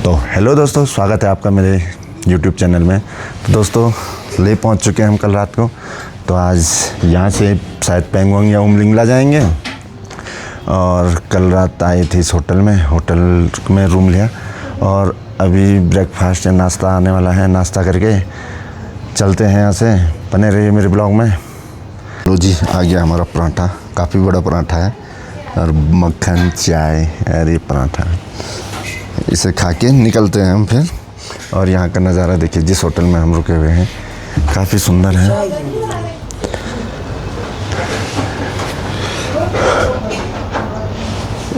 तो हेलो दोस्तों, स्वागत है आपका मेरे YouTube चैनल में। तो दोस्तों ले पहुंच चुके हैं हम कल रात को। तो आज यहाँ से शायद पेंगोंग या उमलिंगला जाएंगे। और कल रात आए थे इस होटल में रूम लिया और अभी ब्रेकफास्ट या नाश्ता आने वाला है। नाश्ता करके चलते हैं यहाँ से। बने रहिए मेरे ब्लॉग में। लो जी, आ गया हमारा पराठा। काफ़ी बड़ा पराठा है और मक्खन, चाय और ये पराठा। इसे खा के निकलते हैं हम फिर। और यहाँ का नज़ारा देखिए, जिस होटल में हम रुके हुए हैं काफ़ी सुंदर है।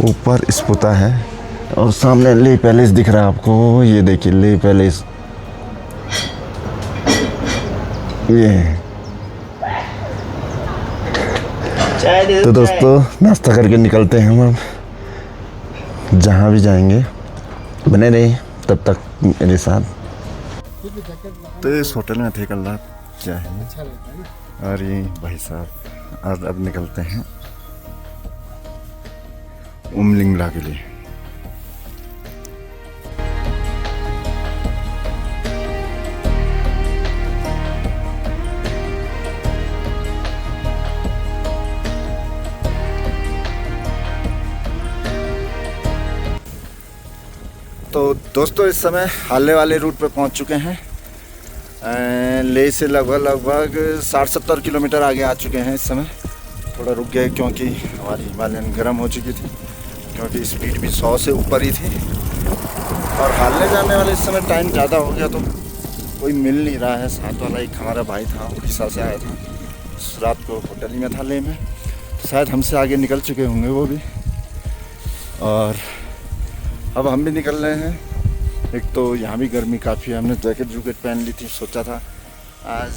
ऊपर स्पुता है और सामने ले पैलेस दिख रहा है आपको। ये देखिए ले पैलेस, ये। तो दोस्तों नाश्ता करके निकलते हैं हम अब जहाँ भी जाएंगे। बने रहे तब तक मेरे साथ। तो इस होटल में थे कल रात, क्या है। और ये भाई साहब आज अब निकलते हैं उमलिंगला के लिए। तो दोस्तों इस समय हाले वाले रूट पे पहुंच चुके हैं। ले से लगभग 60-70 किलोमीटर आगे आ चुके हैं। इस समय थोड़ा रुक गए क्योंकि हमारी हिमालयन गर्म हो चुकी थी, क्योंकि स्पीड भी 100 से ऊपर ही थी। और हालने जाने वाले इस समय टाइम ज़्यादा हो गया तो कोई मिल नहीं रहा है। साथ वाला एक हमारा भाई था, उड़ीसा से आया था, रात को होटल ही में था ले में। तो शायद हमसे आगे निकल चुके होंगे वो भी। और अब हम भी निकल रहे हैं। एक तो यहाँ भी गर्मी काफ़ी है। हमने जैकेट पहन ली थी। सोचा था आज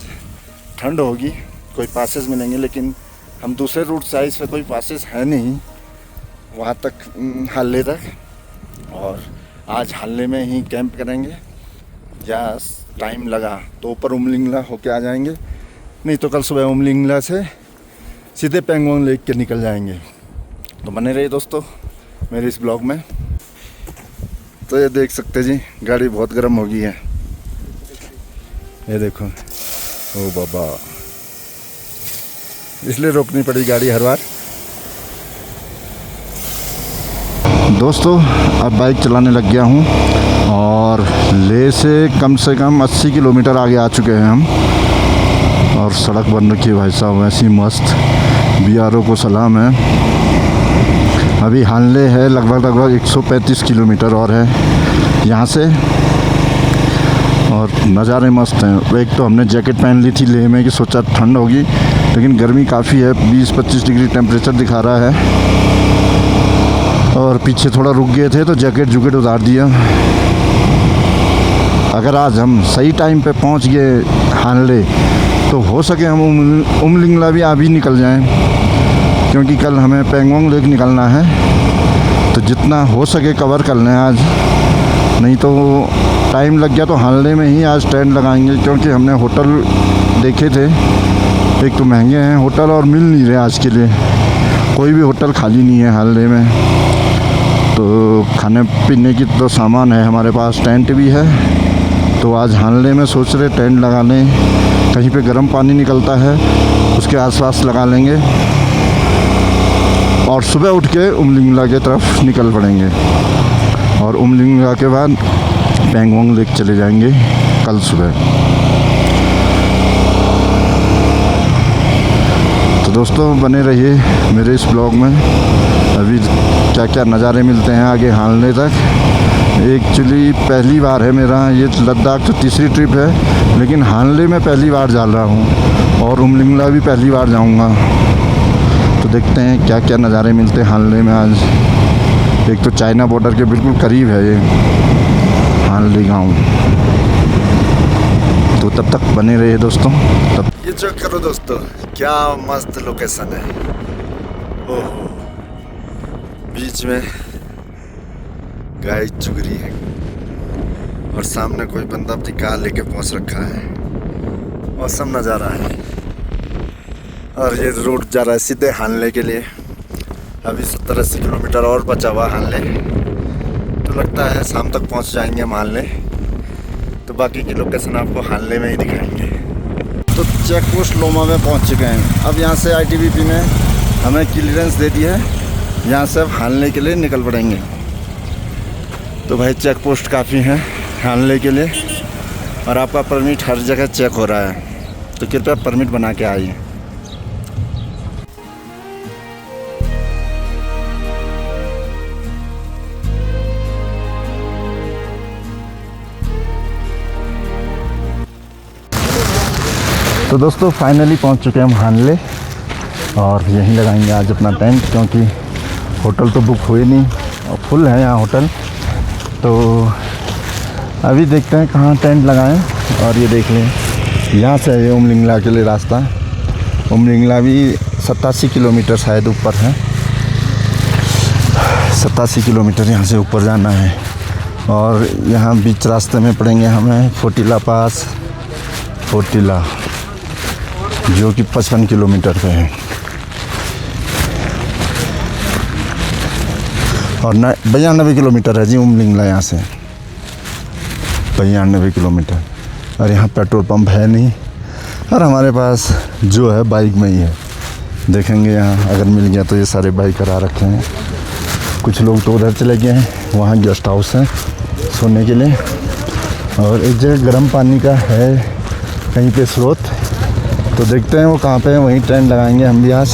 ठंड होगी, कोई पासेस मिलेंगे, लेकिन हम दूसरे रूट से आए, इस पर कोई पासेस है नहीं वहाँ तक, हाले तक। और आज हाले में ही कैंप करेंगे, या टाइम लगा तो ऊपर उमलिंगला होके आ जाएंगे, नहीं तो कल सुबह उमलिंगला से सीधे पेंगोंग लेक के निकल जाएंगे। तो बने रहिए दोस्तों मेरे इस ब्लॉग में। तो ये देख सकते जी, गाड़ी बहुत गर्म हो गई है। ये देखो, ओ बाबा, इसलिए रोकनी पड़ी गाड़ी हर बार। दोस्तों अब बाइक चलाने लग गया हूँ और ले से कम 80 किलोमीटर आगे आ चुके हैं हम। और सड़क बन रखी है भाई साहब, ऐसी मस्त। BRO को सलाम है। अभी हानले है लगभग 135 किलोमीटर और है यहाँ से। और नज़ारे मस्त हैं। एक तो हमने जैकेट पहन ली थी लेह में कि सोचा ठंड होगी, लेकिन गर्मी काफ़ी है। 20-25 डिग्री टेम्परेचर दिखा रहा है। और पीछे थोड़ा रुक गए थे तो जैकेट उतार दिया। अगर आज हम सही टाइम पे पहुंच गए हानले तो हो सके हम उमलिंगला भी अभी निकल जाएं, क्योंकि कल हमें पेंगोंग लेक निकलना है। तो जितना हो सके कवर कर लें आज, नहीं तो टाइम लग गया तो हानले में ही आज टेंट लगाएंगे। क्योंकि हमने होटल देखे थे, एक तो महंगे हैं होटल और मिल नहीं रहे आज के लिए। कोई भी होटल खाली नहीं है हानले में। तो खाने पीने की तो सामान है हमारे पास, टेंट भी है। तो आज हानले में सोच रहे टेंट लगा लें। कहीं पे गर्म पानी निकलता है उसके आसपास लगा लेंगे और सुबह उठ के उमलिंगला के तरफ निकल पड़ेंगे। और उमलिंगला के बाद पेंगोंग लेक चले जाएंगे कल सुबह। तो दोस्तों बने रहिए मेरे इस ब्लॉग में। अभी क्या क्या नज़ारे मिलते हैं आगे हानले तक। एक्चुअली पहली बार है मेरा ये लद्दाख, तो तीसरी ट्रिप है, लेकिन हानले में पहली बार जा रहा हूँ और उमलिंगला भी पहली बार जाऊँगा। तो देखते हैं क्या क्या नज़ारे मिलते हैं हानले में आज। एक तो चाइना बॉर्डर के बिल्कुल करीब है ये हानले गांव। तो तब तक बने रहिए दोस्तों। तब ये चेक करो दोस्तों, क्या मस्त लोकेशन है। ओह, बीच में गाय चुग रही है और सामने कोई बंदा अपनी कार लेके पहुंच रखा है। मौसम नज़ारा है। और ये रूट जा रहा है सीधे हानले के लिए। अभी 70-80 किलोमीटर और बचा हुआ हानले। तो लगता है शाम तक पहुंच जाएंगे हम हानले। तो बाकी की लोकेशन आपको हानले में ही दिखाएंगे। तो चेक पोस्ट लोमा में पहुंच चुके हैं। अब यहाँ से ITBP ने हमें क्लियरेंस दे दी है, यहाँ से अब हानले के लिए निकल पड़ेंगे। तो भाई चेक पोस्ट काफ़ी हैं हानले के लिए, और आपका परमिट हर जगह चेक हो रहा है, तो कृपया परमिट बना के आइए। तो दोस्तों फाइनली पहुंच चुके हैं हम हानले, और यहीं लगाएंगे आज अपना टेंट, क्योंकि होटल तो बुक हुए नहीं और फुल है यहाँ होटल। तो अभी देखते हैं कहाँ टेंट लगाएं। और ये देख लें, यहाँ से है उमलिंगला के लिए रास्ता। उमलिंगला भी 87 किलोमीटर शायद ऊपर है, 87 किलोमीटर यहाँ से ऊपर जाना है। और यहाँ बीच रास्ते में पड़ेंगे हमें फोटिला पास, फोटिला जो कि 55 किलोमीटर पे है, और 92 किलोमीटर है जी उमलिंगला यहाँ से, 92 किलोमीटर। और यहाँ पेट्रोल पंप है नहीं, और हमारे पास जो है बाइक में ही है। देखेंगे यहाँ अगर मिल गया तो। ये सारे बाइक करा रखे हैं, कुछ लोग तो उधर चले गए हैं, वहाँ गेस्ट हाउस है सोने के लिए। और एक जगह गर्म पानी का है कहीं पे स्रोत, तो देखते हैं वो कहाँ पे है, वहीं टेंट लगाएंगे हम भी आज।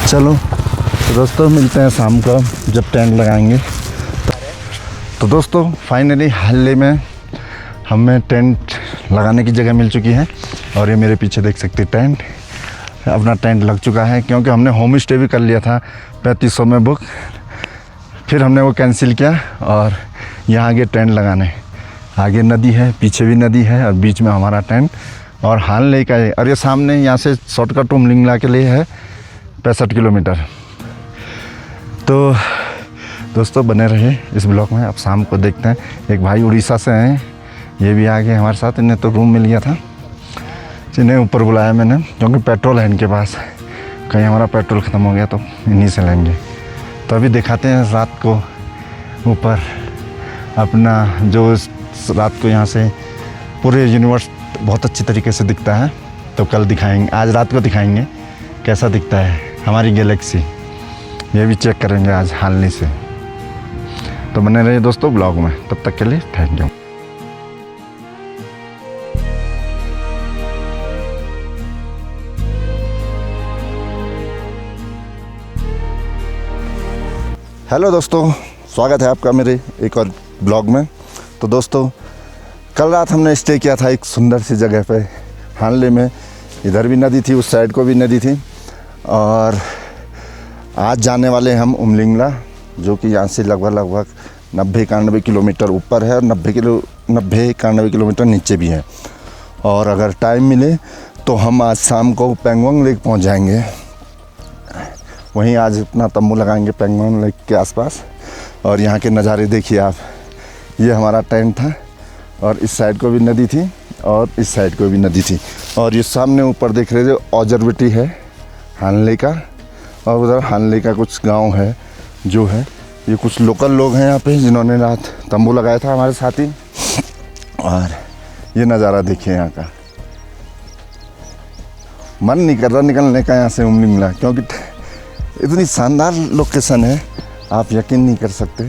चलो तो दोस्तों मिलते हैं शाम को जब टेंट लगाएंगे। तो दोस्तों फाइनली हानले में हमें टेंट लगाने की जगह मिल चुकी है, और ये मेरे पीछे देख सकते हैं टेंट, अपना टेंट लग चुका है। क्योंकि हमने होम स्टे भी कर लिया था 3500 में बुक, फिर हमने वो कैंसिल किया, और यहाँ आगे टेंट लगाने, आगे नदी है, पीछे भी नदी है, और बीच में हमारा टेंट, और हानले का है। और ये सामने यहाँ से शॉर्टकट उमलिंगला के लिए है 65 किलोमीटर। तो दोस्तों बने रहे इस ब्लॉग में। अब शाम को देखते हैं। एक भाई उड़ीसा से हैं, ये भी आ गए हमारे साथ। इन्हें तो रूम मिल गया था, इन्हें ऊपर बुलाया मैंने, क्योंकि पेट्रोल है इनके पास। कहीं हमारा पेट्रोल ख़त्म हो गया तो इन्हीं से लेंगे। तो अभी दिखाते हैं रात को ऊपर अपना, जो रात को यहाँ से पूरे यूनिवर्स बहुत अच्छी तरीके से दिखता है। तो कल दिखाएंगे, आज रात को दिखाएंगे कैसा दिखता है हमारी गैलेक्सी। ये भी चेक करेंगे आज हानले से। तो बने रहिए दोस्तों ब्लॉग में, तब तक के लिए थैंक यू। हेलो दोस्तों, स्वागत है आपका मेरे एक और ब्लॉग में। तो दोस्तों कल रात हमने स्टे किया था एक सुंदर सी जगह पे हानले में। इधर भी नदी थी, उस साइड को भी नदी थी। और आज जाने वाले हम उमलिंगला, जो कि यहाँ से लगभग 90-91 किलोमीटर ऊपर है, और 90-91 किलोमीटर नीचे भी है। और अगर टाइम मिले तो हम आज शाम को पेंगोंग लेक पहुँच जाएंगे। वहीं आज अपना तंबू लगाएंगे पेंगोंग लेक के आसपास। और यहाँ के नज़ारे देखिए आप। ये हमारा टेंट था, और इस साइड को भी नदी थी, और इस साइड को भी नदी थी। और ये सामने ऊपर देख रहे थे ऑजरबिटी है हानले का, और उधर हानले का कुछ गांव है जो है। ये कुछ लोकल लोग हैं यहाँ पे, जिन्होंने रात तंबू लगाया था हमारे साथ ही। और ये नज़ारा देखिए यहाँ का, मन नहीं कर रहा निकलने का यहाँ से उमलिंगला, क्योंकि इतनी शानदार लोकेशन है, आप यकीन नहीं कर सकते।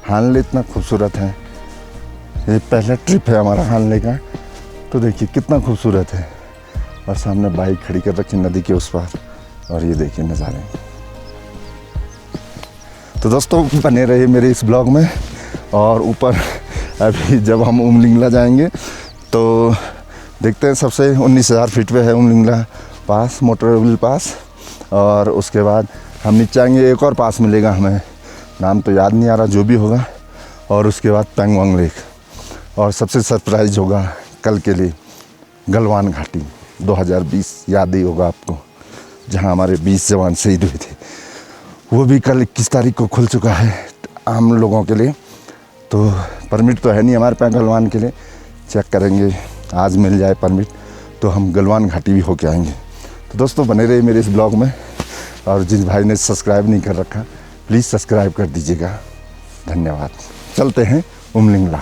हानले इतना खूबसूरत है। ये पहला ट्रिप है हमारा हानले का, तो देखिए कितना खूबसूरत है। और सामने बाइक खड़ी कर रखी नदी के उस पार, और ये देखिए नज़ारे। तो दोस्तों बने रहिए मेरे इस ब्लॉग में। और ऊपर अभी जब हम उमलिंगला जाएंगे तो देखते हैं, सबसे 19,000 फीट पे है उमलिंगला पास, मोटरवेल पास। और उसके बाद हम नीचे आएंगे, एक और पास मिलेगा हमें, नाम तो याद नहीं आ रहा, जो भी होगा। और उसके बाद पेंगोंग लेक, और सबसे सरप्राइज होगा कल के लिए गलवान घाटी 2020, याद ही होगा आपको, जहां हमारे 20 जवान शहीद हुए थे। वो भी कल 21 तारीख को खुल चुका है आम लोगों के लिए। तो परमिट तो है नहीं हमारे पास गलवान के लिए, चेक करेंगे आज मिल जाए परमिट तो हम गलवान घाटी भी होके आएंगे। तो दोस्तों बने रहिए मेरे इस ब्लॉग में। और जिस भाई ने सब्सक्राइब नहीं कर रखा प्लीज़ सब्सक्राइब कर दीजिएगा। धन्यवाद। चलते हैं उमलिंगला।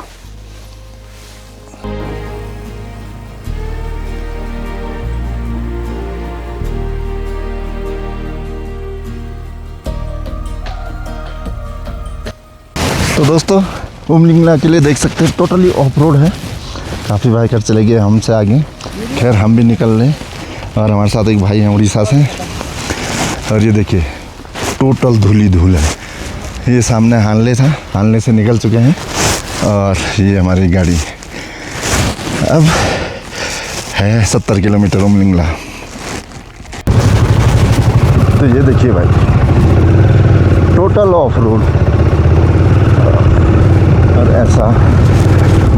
तो दोस्तों उमलिंगला के लिए देख सकते हैं टोटली ऑफ रोड है। काफ़ी बाइकर चले गए हमसे आगे, खैर हम भी निकल रहे। और हमारे साथ एक भाई हैं उड़ीसा से। और ये देखिए टोटल धूल है। ये सामने हानले था, हानले से निकल चुके हैं। और ये हमारी गाड़ी अब है 70 किलोमीटर उमलिंगला। तो ये देखिए भाई टोटल ऑफ रोड। और ऐसा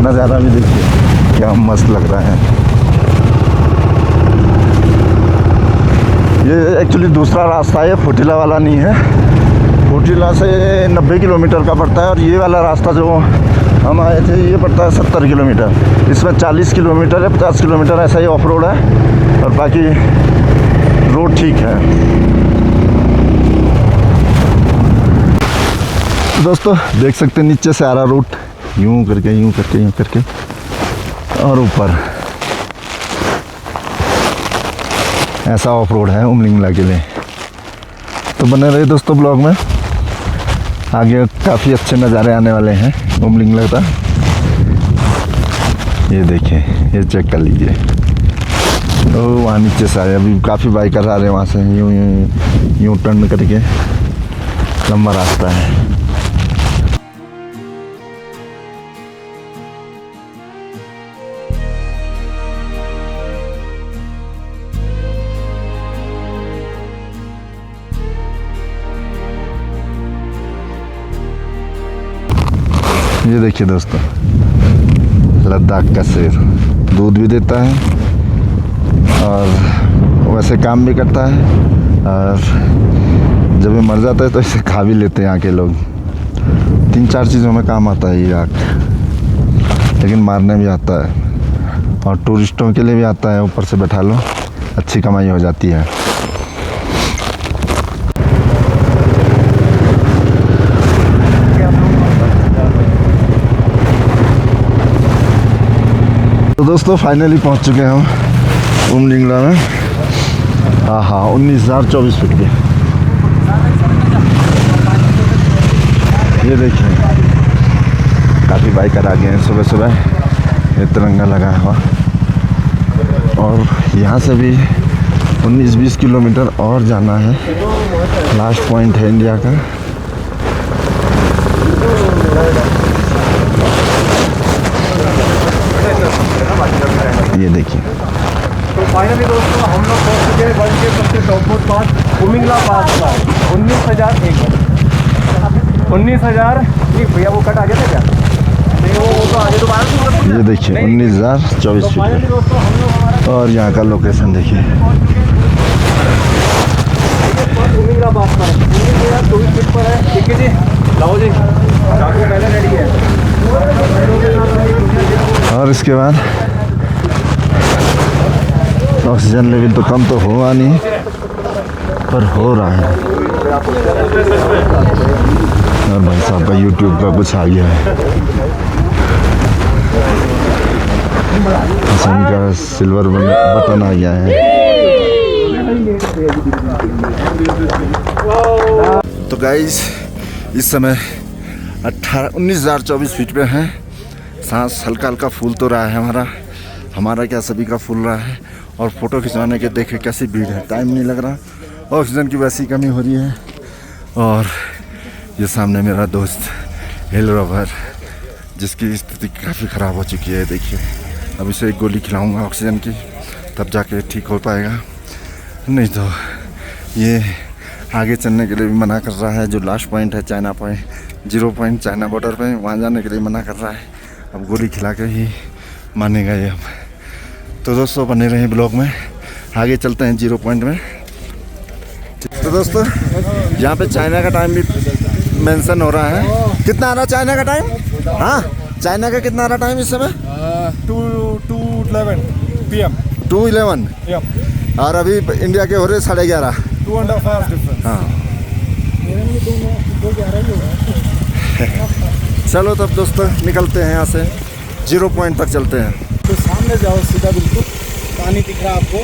नज़ारा भी देखिए क्या मस्त लग रहा है। ये एक्चुअली दूसरा रास्ता है, फोटिला वाला नहीं है। फोटिला से 90 किलोमीटर का पड़ता है और ये वाला रास्ता जो हम आए थे ये पड़ता है 70 किलोमीटर। इसमें 40 किलोमीटर है, 50 किलोमीटर ऐसा ही ऑफ रोड है और बाकी रोड ठीक है। दोस्तों देख सकते हैं नीचे से आ रहा रूट, यूं करके यूं करके यूं करके और ऊपर ऐसा ऑफ रोड है उमलिंगला के लिए। तो बने रहे दोस्तों ब्लॉग में, आगे काफ़ी अच्छे नज़ारे आने वाले हैं उमलिंगला का। ये देखिए, ये चेक कर लीजिए। तो वहाँ नीचे से आए, अभी काफ़ी बाइकर आ रहे हैं वहाँ से, यूँ यूँ यूँ टर्न करके लंबा रास्ता है। ये देखिए दोस्तों लद्दाख का शेर दूध भी देता है और वैसे काम भी करता है। और जब ये मर जाता है तो इसे खा भी लेते हैं यहाँ के लोग। 3-4 चीज़ों में काम आता है ये आग, लेकिन मारने भी आता है और टूरिस्टों के लिए भी आता है। ऊपर से बैठा लो, अच्छी कमाई हो जाती है। तो दोस्तों फाइनली पहुंच चुके हैं हम उमलिंगला में। हाँ 19,024 फीट के। ये देखिए काफ़ी बाइकर आ गए हैं सुबह सुबह, ये तिरंगा लगा हुआ। और यहाँ से भी 19-20 किलोमीटर और जाना है, लास्ट पॉइंट है इंडिया का। ये देखिए तो फाइनली दोस्तों हम लोग पहुंच चुके हैं वर्ल्ड के सबसे टॉपमोस्ट पास उमलिंगला पास का। 19,000 नहीं भैया वो कट आ गया था क्या? नहीं वो तो आगे दोबारा। ये देखिए 19,024 फीट और यहाँ का लोकेशन देखिए। उमलिंगला पास पर 19,024 फीट पर है। ठीक है जी, लाओ जी, चाकू पहले रेडी है। और इसके बाद ऑक्सीजन लेवल तो कम तो हुआ नहीं, पर हो रहा है। और भाई साहब का यूट्यूब का कुछ आ गया है, का सिल्वर बटन आ गया है। तो गाइस इस समय 19,024 फीट पे हैं। सांस हल्का हल्का फूल तो रहा है हमारा क्या सभी का फूल रहा है। और फ़ोटो खिंचवाने के देखे कैसी भीड़ है, टाइम नहीं लग रहा, ऑक्सीजन की वैसी कमी हो रही है। और ये सामने मेरा दोस्त हिल रॉबर, जिसकी स्थिति काफ़ी ख़राब हो चुकी है। देखिए अब इसे एक गोली खिलाऊंगा ऑक्सीजन की, तब जाके ठीक हो पाएगा, नहीं तो ये आगे चलने के लिए भी मना कर रहा है। जो लास्ट पॉइंट है China point, 0 point China border पे, वहाँ जाने के लिए मना कर रहा है। अब गोली खिला के ही मानेगा ये। अब तो दोस्तों बने रहे ब्लॉग में, आगे चलते हैं 0 पॉइंट में। तो दोस्तों यहाँ पे चाइना का टाइम भी मेंशन हो रहा है। कितना आ रहा चाइना का टाइम? हाँ चाइना का कितना आ रहा टाइम इस समय? 2:11 PM 2:11 और अभी इंडिया के हो रहे 11:30। 2.5 hours डिफरेंस। हाँ चलो तब दोस्तों निकलते हैं यहाँ से, 0 पॉइंट तक चलते हैं। तो सामने जाओ सीधा, बिल्कुल पानी दिख रहा है आपको,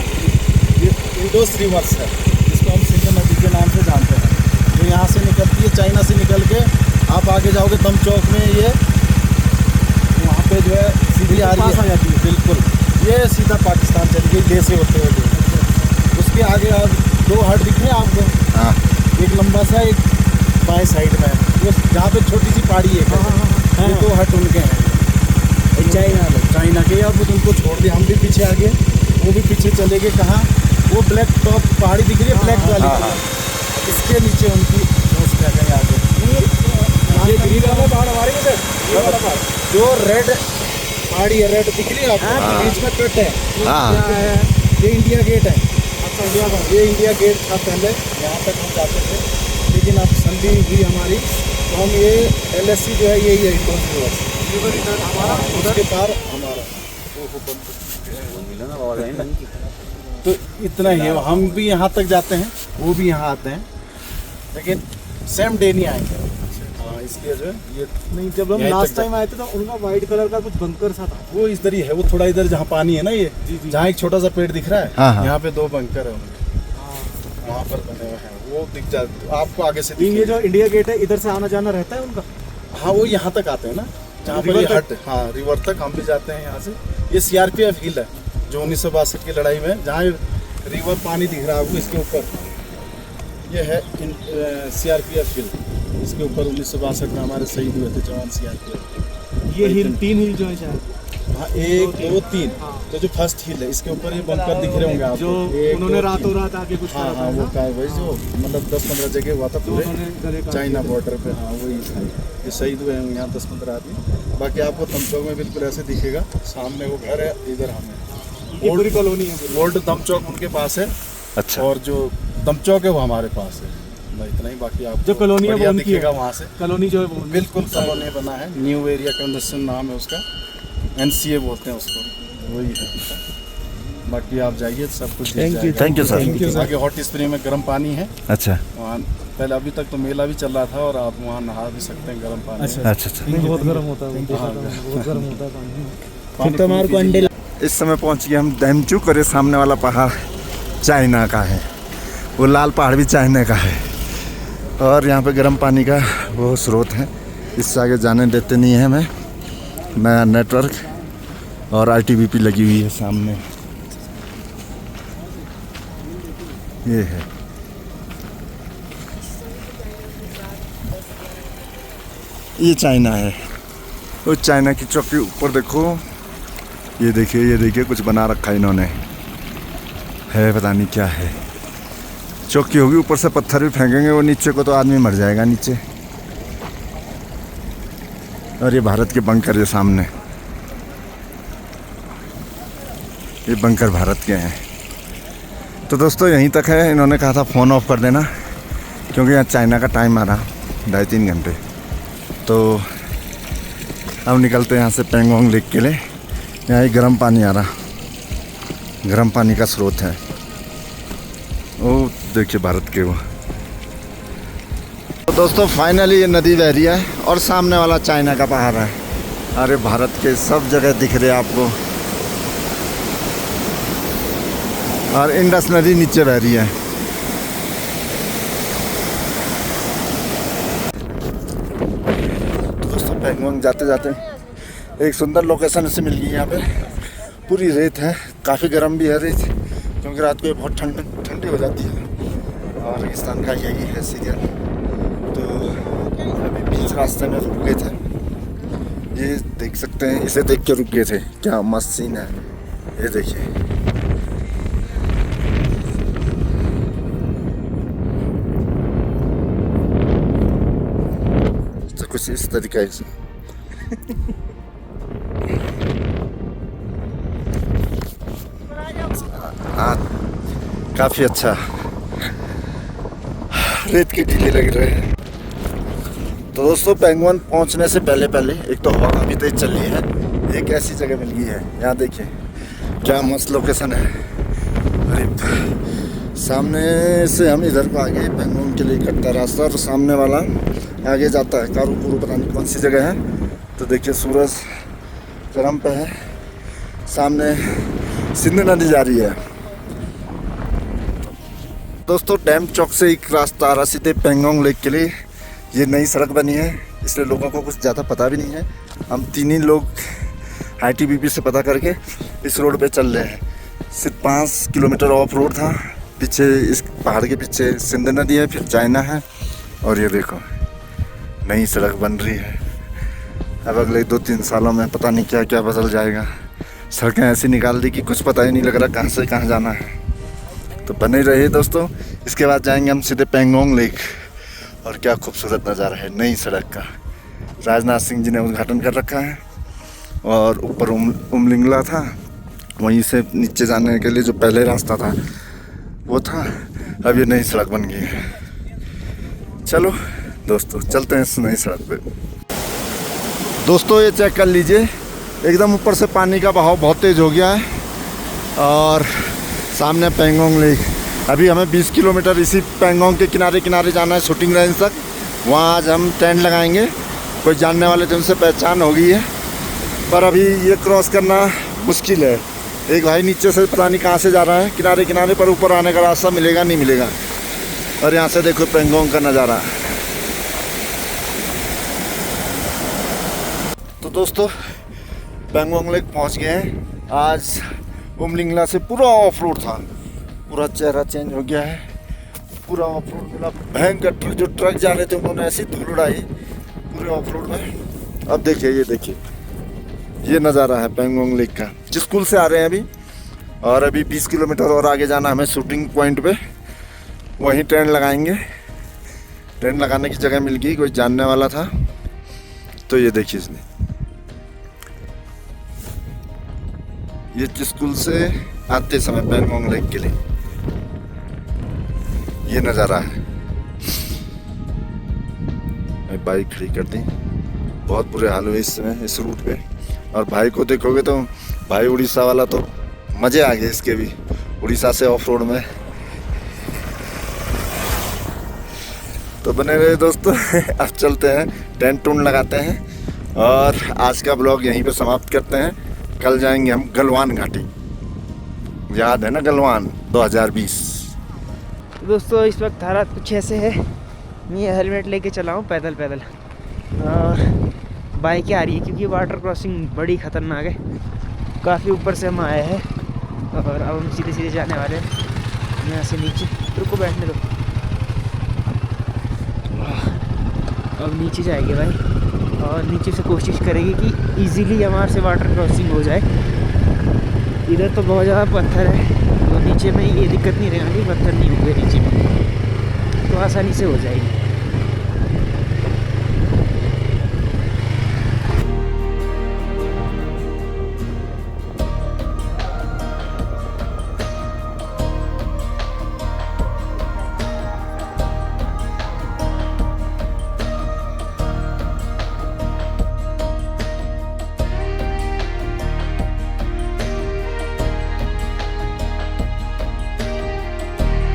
ये इंडोस रिवर्स है, जिसको हम सिंधु नदी के नाम से जानते हैं। जो यहाँ से निकलती है, चाइना से निकल के आप आगे जाओगे दम चौक में, ये वहाँ पे जो है सीधी आ रही है, बिल्कुल ये सीधा पाकिस्तान चली गई ले से होते हुए। उसके आगे अब 2 हट दिख रहे हैं आपको, हाँ एक लंबा सा, एक बाएं साइड में, वो जहाँ पे छोटी सी पहाड़ी है, ये 2 हट उनके हैं, चाइना के। अब उनको छोड़ दिया, हम भी पीछे आ गए, वो भी पीछे चले गए। कहाँ? वो ब्लैक टॉप पहाड़ी दिख रही है, ब्लैक वाली, इसके नीचे उनकी दोस्त क्या करें आगे। ये ग्रीन वाला पहाड़ हमारे इधर, जो रेड पहाड़ी है, रेड दिख रही है आपको, बीच में कट है, ये इंडिया गेट है। अच्छा, ये इंडिया गेट था पहले, यहाँ तक हम जाते थे, लेकिन अब संधि हुई हमारी, तो हम ये LSC जो है यही है, इंडोस रिवर्स हमारा, उसके पार हमारा। तो इतना ही है, हम भी यहाँ तक जाते हैं, वो भी यहाँ आते हैं, लेकिन सेम डे नहीं आएंगे। हाँ, इसलिए जो है ये नहीं, जब हम लास्ट टाइम आए थे तो उनका वाइट कलर का कुछ बंकर सा था। वो इधर ही है, वो थोड़ा इधर जहाँ पानी है ना, ये जहाँ एक छोटा सा पेड़ दिख रहा है, यहाँ पे 2 बंकर है उनके, वहाँ पर बने हुए हैं, वो दिख जाते आपको आगे से। ये जो इंडिया गेट है, इधर से आना जाना रहता है उनका? हाँ, वो यहाँ तक आते हैं ना, जहाँ पर ये हट, हाँ रिवर तक हम भी जाते हैं यहाँ से। ये CRPF हिल है, जो 1962 की लड़ाई में, जहाँ रिवर पानी दिख रहा है आपको, इसके ऊपर ये है CRPF हिल, इसके ऊपर 1962 में हमारे शहीद हुए थे जवान CRPF। ये हिल 3 हिल जो है शायद, हाँ 1 2 3, तो जो फर्स्ट हिल है इसके ऊपर ये बंकर दिख रहे होंगे आपको, जो उन्होंने रातों रात आके कुछ हाँ हाँ वो कार्रवाई जो मतलब 10-15 जगह हुआ था पूरे चाइना बॉर्डर पे। हाँ वही ये शहीद हुए हैं यहाँ 10-15 आदमी। बाकी आपको तमचौक में बिल्कुल ऐसे दिखेगा, सामने वो घर है, इधर हमें पूरी कॉलोनी है। ओल्ड दमचौक उनके पास है, अच्छा, और जो दमचौक है वो हमारे पास है। इतना ही, बाकी आप जो कॉलोनी है वो उनकी दिखेगा है। वहाँ से कॉलोनी जो है वो बिल्कुल कॉलोनी बना है, न्यू एरिया कंस्ट्रक्शन नाम है उसका, NCA बोलते हैं उसको, वही है। बाकी आप जाइए, सब कुछ थैंक यू सर। आगे हॉट स्प्रिंग में गर्म पानी है, अच्छा वहाँ पहले अभी तक तो मेला भी चल रहा था, और आप वहाँ नहा भी सकते हैं गर्म पानी। अच्छा अच्छा अच्छा। बहुत गर्म होता है, बहुत गर्म होता है पानी। हमारे को अंडे इस समय पहुंच गए हम डैमचुक, और ये सामने वाला पहाड़ चाइना का है, वो लाल पहाड़ भी चाइना का है, और यहाँ पे गर्म पानी का वो स्रोत है। इससे आगे जाने देते नहीं है हमें, नया नेटवर्क और ITBP लगी हुई है सामने, ये है। ये चाइना है, वो चाइना की चौकी ऊपर देखो, ये देखिए कुछ बना रखा है इन्होंने, है पता नहीं क्या है। चौकी होगी, ऊपर से पत्थर भी फेंकेंगे वो नीचे को तो आदमी मर जाएगा नीचे। और ये भारत के बंकर है सामने, ये बंकर भारत के हैं। तो दोस्तों यहीं तक है, इन्होंने कहा था फ़ोन ऑफ कर देना, क्योंकि यहाँ चाइना का टाइम आ रहा 2.5-3 घंटे। तो अब निकलते हैं यहाँ से पेंगोंग लेक के लिए। यहाँ एक गर्म पानी आ रहा, गर्म पानी का स्रोत है, वो देखिए भारत के वो। तो दोस्तों फाइनली ये नदी बह रही है, और सामने वाला चाइना का पहाड़ है। अरे भारत के सब जगह दिख रहे हैं आपको, और इंडस नदी नीचे बह रही है। तो दोस्तों पेंगोंग जाते जाते एक सुंदर लोकेशन से मिल गई। यहाँ पे पूरी रेत है, काफ़ी गर्म भी है रेत, क्योंकि रात को ये बहुत ठंडी हो जाती है, और रेगिस्तान का यही है सीजन। तो अभी बीच रास्ते में रुक गए थे, ये देख सकते हैं, इसे देख के रुक गए थे, क्या मस्त सीन है ये देखिए। तो कुछ इस तरीके से काफ़ी अच्छा, रेत के टीले लग रहे हैं। तो दोस्तों पेंगुइन पहुंचने से पहले एक तो हवा काफ़ी तेज चल रही है, एक ऐसी जगह मिल गई है। यहाँ देखिए क्या मस्त लोकेशन है। अरे सामने से हम इधर को आगे पेंगोंग के लिए कटता रास्ता, और सामने वाला आगे जाता है कारूपुरु, पता नहीं कौन सी जगह है। तो देखिए सूरज चरम पे है, सामने सिंध नदी जा रही है। दोस्तों डैम चौक से एक रास्ता आ रहा सीधे पेंगोंग लेक के लिए। ये नई सड़क बनी है, इसलिए लोगों को कुछ ज़्यादा पता भी नहीं है। हम 3 ही लोग ITBP से पता करके इस रोड पे चल रहे हैं। सिर्फ 5 किलोमीटर ऑफ रोड था। पीछे इस पहाड़ के पीछे सिंध नदी है, फिर चाइना है, और ये देखो नई सड़क बन रही है। अब अगले 2-3 सालों में पता नहीं क्या क्या बदल जाएगा। सड़कें ऐसी निकाल दी कि कुछ पता ही नहीं लग रहा कहाँ से कहाँ जाना है। तो बने रहिए दोस्तों। इसके बाद जाएंगे हम सीधे पेंगोंग लेक, और क्या खूबसूरत नज़ारा है नई सड़क का। राजनाथ सिंह जी ने उद्घाटन कर रखा है, और ऊपर उमलिंगला था, वहीं से नीचे जाने के लिए जो पहले रास्ता था वो था। अब ये नई सड़क बन गई है। चलो दोस्तों चलते हैं इस नई सड़क पे। दोस्तों ये चेक कर लीजिए, एकदम ऊपर से पानी का बहाव बहुत तेज़ हो गया है, और सामने पेंगोंग लेक। अभी हमें 20 किलोमीटर इसी पेंगोंग के किनारे किनारे जाना है शूटिंग रेंज तक। वहाँ आज हम टेंट लगाएंगे। कोई जानने वाले थे, उनसे पहचान हो गई है, पर अभी ये क्रॉस करना मुश्किल है। एक भाई नीचे से पता नहीं कहाँ से जा रहा है किनारे किनारे, पर ऊपर आने का रास्ता मिलेगा नहीं मिलेगा। और यहाँ से देखो पेंगोंग का नज़ारा। तो दोस्तों पेंगोंग लेक पहुँच गए हैं। आज उमलिंगला से पूरा ऑफ रोड था, पूरा चेहरा चेंज हो गया है। पूरा ऑफ रोड मिला, भयंकर ट्रक, जो ट्रक जा रहे थे उन्होंने ऐसी धूल उड़ाई पूरे ऑफ रोड में। अब देखिए ये देखिए ये नज़ारा है पेंगोंग लेक का। स्कूल से आ रहे हैं अभी, और अभी 20 किलोमीटर और आगे जाना हमें शूटिंग पॉइंट पे। वहीं टेंट लगाएंगे। टेंट लगाने की जगह मिल गई, कोई जानने वाला था। तो ये देखिए इसने, ये स्कूल से आते समय पेंगोंग लेक के लिए ये नज़ारा है। मैं बाइक खड़ी कर दी, बहुत बुरे हाल हुए इस समय इस रूट पे। और भाई को देखोगे तो भाई उड़ीसा वाला, तो मज़े आ गए इसके भी, उड़ीसा से ऑफ रोड में। तो बने रहे दोस्तों। अब चलते हैं, टेंट टूंट लगाते हैं, और आज का ब्लॉग यहीं पे समाप्त करते हैं। कल जाएंगे हम गलवान घाटी, याद है ना गलवान 2020। दोस्तों इस वक्त हालात कुछ ऐसे है, मैं हेलमेट लेके चला हूँ पैदल पैदल, और बाइकें आ रही है क्योंकि वाटर क्रॉसिंग बड़ी ख़तरनाक है। काफ़ी ऊपर से हम आए हैं, और अब हम सीधे सीधे जाने वाले हैं यहाँ से नीचे। रुको बैठने दो। अब नीचे जाएंगे भाई, और नीचे से कोशिश करेंगे कि इजीली हमारे से वाटर क्रॉसिंग हो जाए। इधर तो बहुत ज़्यादा पत्थर है, तो नीचे में ये दिक्कत नहीं रहेगी, पत्थर नहीं होंगे नीचे में, तो आसानी से हो जाएगी।